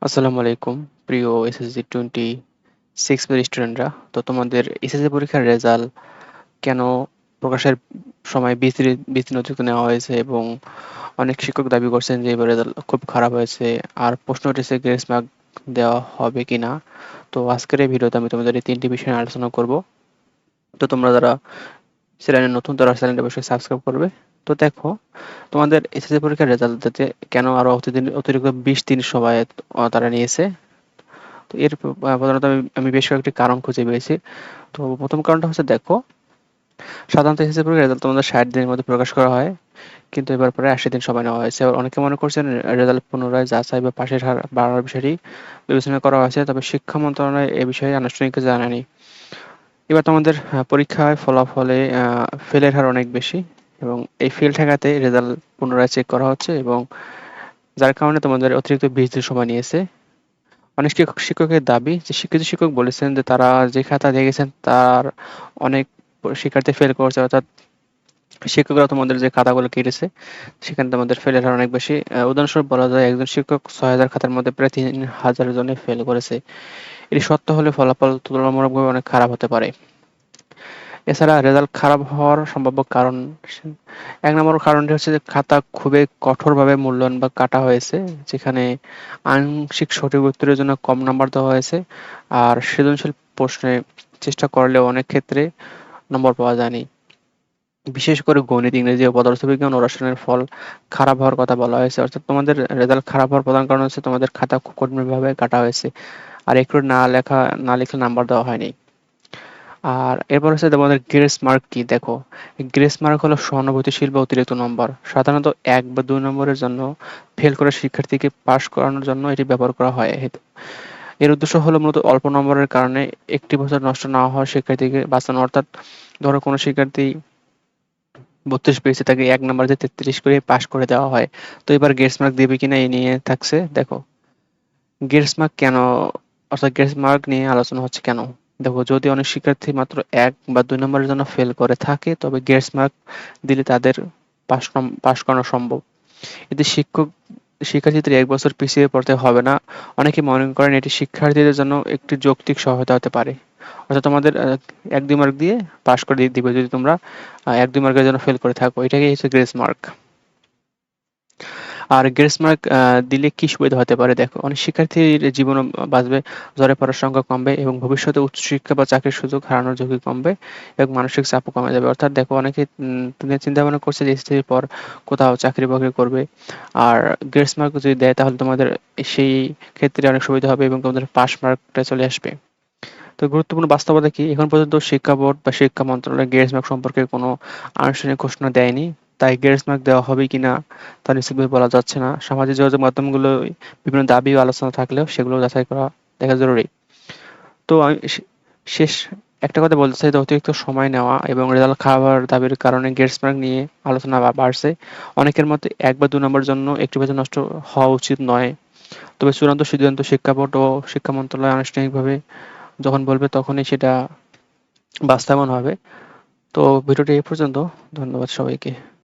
আসসালামু আলাইকুম প্রিয় এসএসসি 26 ব্যাচ স্টুডেন্টরা। তো তোমাদের এসএসসি পরীক্ষার রেজাল্ট কেন প্রকাশের সময় বিস্তৃত নথিতে নেওয়া হয়েছে এবং অনেক শিক্ষক দাবি করছেন যে এবার রেজাল্ট খুব খারাপ হয়েছে আর প্রশ্ন উঠেছে গ্রেস মার্ক দেওয়া হবে কিনা। তো আজকের এই ভিডিওতে আমি তোমাদের এই তিনটি বিষয় নিয়ে আলোচনা করব। তো তোমরা যারা চ্যানেলে নতুন তারা চ্যানেলটা অবশ্যই সাবস্ক্রাইব করবে। তো দেখো, তোমাদের এসএসসি পরীক্ষার রেজাল্ট দিতে কেন আরো অতিরিক্ত 20 দিন সময় তারা নিয়েছে। তো এর প্রধানত আমি বেশ কয়েকটি কারণ খুঁজে পেয়েছি। তো প্রথম কারণটা হচ্ছে, দেখো, সাধারণত এসএসসি পরীক্ষার রেজাল্ট তোমাদের 60 দিনের মধ্যে প্রকাশ করা হয়, কিন্তু এবার প্রায় 80 দিন সময় নেওয়া হয়েছে। আবার অনেকে মনে করছেন রেজাল্ট পুনরায় যাচাই বা পাশের হার বাড়ানোর বিষয়টি বিবেচনা করা হয়েছে, তবে শিক্ষা মন্ত্রণালয় এ বিষয়ে আনুষ্ঠানিক জানায়নি। এবার তোমাদের পরীক্ষায় ফলাফলে ফেলের হার অনেক বেশি, এবং এই ফেল ঠেকাতে রেজাল্ট পুনরায় চেক করা হচ্ছে, এবং যার কারণে তোমাদের অতিরিক্ত 20 দিন সময় নিয়েছে। অনেক শিক্ষকের দাবি যে কিছু শিক্ষক বলেছেন যে তারা যে খাতা দেখেছেন তার অনেক শিক্ষার্থী ফেল করছে, অর্থাৎ শিক্ষকরা তোমাদের যে খাতাগুলো কেটেছে সেখানে তোমাদের ফেলের হার অনেক বেশি। উদাহরণস্বরূপ বলা যায়, একজন শিক্ষক 6,000 খাতার মধ্যে প্রায় 3,000 জনে ফেল করেছে। এটি সত্য হলে ফলাফল তুলনামূলকভাবে অনেক খারাপ হতে পারে। এছাড়া রেজাল্ট খারাপ হওয়ার সম্ভাব্য কারণ, এক নম্বর কারণটি হচ্ছে যে খাতা খুবই কঠোরভাবে মূল্যায়ন বা কাটা হয়েছে, যেখানে আংশিক সঠিক উত্তরের জন্য কম নাম্বার দেওয়া হয়েছে। আর সৃজনশীল প্রশ্নে চেষ্টা করলেও অনেক ক্ষেত্রে নম্বর পাওয়া যায়নি। বিশেষ করে গণিত, ইংরেজি ও পদার্থবিজ্ঞান ও রসায়নের ফল খারাপ হওয়ার কথা বলা হয়েছে। অর্থাৎ তোমাদের রেজাল্ট খারাপ হওয়ার প্রধান কারণ হচ্ছে তোমাদের খাতা খুব কঠিনভাবে কাটা হয়েছে, আর একটু না লিখলে নাম্বার দেওয়া হয়নি। আর এরপর হচ্ছে তোমাদের গ্রেস মার্ক কি, দেখো, গ্রেস মার্ক হলো সহানুভূতিশীল বা অতিরিক্ত নম্বর। সাধারণত 1 বা 2 নম্বরের জন্য ফেল করা শিক্ষার্থীকে পাস করানোর জন্য এটি ব্যবহার করা হয়। এর উদ্দেশ্য হলো মূলত অল্প নম্বরের কারণে একটি বছর নষ্ট না হওয়া শিক্ষার্থীকে বাঁচানো। অর্থাৎ ধরো কোনো শিক্ষার্থী 32 পেয়েছে, তাকে 1 নাম্বার দিয়ে 33 করে পাস করে দেওয়া হয়। তো এবার গ্রেস মার্ক দেবে কিনা এই নিয়ে থাকছে। দেখো, গ্রেস মার্ক কেন, অর্থাৎ গ্রেস মার্ক নিয়ে আলোচনা হচ্ছে কেন। দেখো, যদি অনেক শিক্ষার্থী মাত্র 1 বা 2 নম্বরের জন্য ফেল করে থাকে, তবে গ্রেস মার্ক দিলে তাদের পাস করানো সম্ভব। এতে শিক্ষার্থীদের 1 বছর পিছিয়ে পড়তে হবে না। অনেকে মনে করেন এটি শিক্ষার্থীদের জন্য একটি যৌক্তিক সহায়তা হতে পারে। অর্থাৎ তোমাদের 1-2 মার্ক দিয়ে পাস করে দিবে যদি তোমরা 1-2 মার্কের জন্য ফেল করে থাকো। এটাকেই হচ্ছে গ্রেস মার্ক। আর গ্রেস মার্ক দিলে কি সুবিধা হতে পারে, দেখো, অনেক শিক্ষার্থীর জীবনও বাঁচবে, ঝরে পড়ার সংখ্যা কমবে এবং ভবিষ্যতে উচ্চশিক্ষা বা চাকরির সুযোগ হারানোর ঝুঁকি কমবে এবং মানসিক চাপও কমে যাবে। অর্থাৎ দেখো, অনেকে চিন্তা ভাবনা করছে যে এসএসসির পর কোথাও চাকরি বাকরি করবে, আর গ্রেস মার্ক যদি দেয় তাহলে তোমাদের সেই ক্ষেত্রে অনেক সুবিধা হবে এবং তোমাদের পাস মার্কটা চলে আসবে। তো গুরুত্বপূর্ণ বাস্তবতা কি, এখন পর্যন্ত শিক্ষা বোর্ড বা শিক্ষা মন্ত্রণালয় গ্রেস মার্ক সম্পর্কে কোনো আনুষ্ঠানিক ঘোষণা দেয়নি। তাই গ্রেস মার্ক দেওয়া হবে কিনা তা নিশ্চিতভাবে বলা যাচ্ছে না। সামাজিক যোগাযোগ মাধ্যমগুলো বিভিন্ন দাবি ও আলোচনা থাকলেও সেগুলো যাচাই করা দেখা জরুরি। তো আমি শেষ একটা কথা বলতে চাই, যে অতিরিক্ত সময় নেওয়া এবং রেজাল্ট খারাপ হওয়ার দাবির কারণে গ্রেস মার্ক নিয়ে আলোচনা বাড়ছে। অনেকের মতে 1 বা 2 নম্বরের জন্য একটি বছর নষ্ট হওয়া উচিত নয়। তবে চূড়ান্ত সিদ্ধান্ত শিক্ষা বোর্ড ও শিক্ষা মন্ত্রণালয় আনুষ্ঠানিকভাবে যখন বলবে তখনই সেটা বাস্তবায়ন হবে। তো ভিডিওটি এই পর্যন্ত। ধন্যবাদ সবাইকে।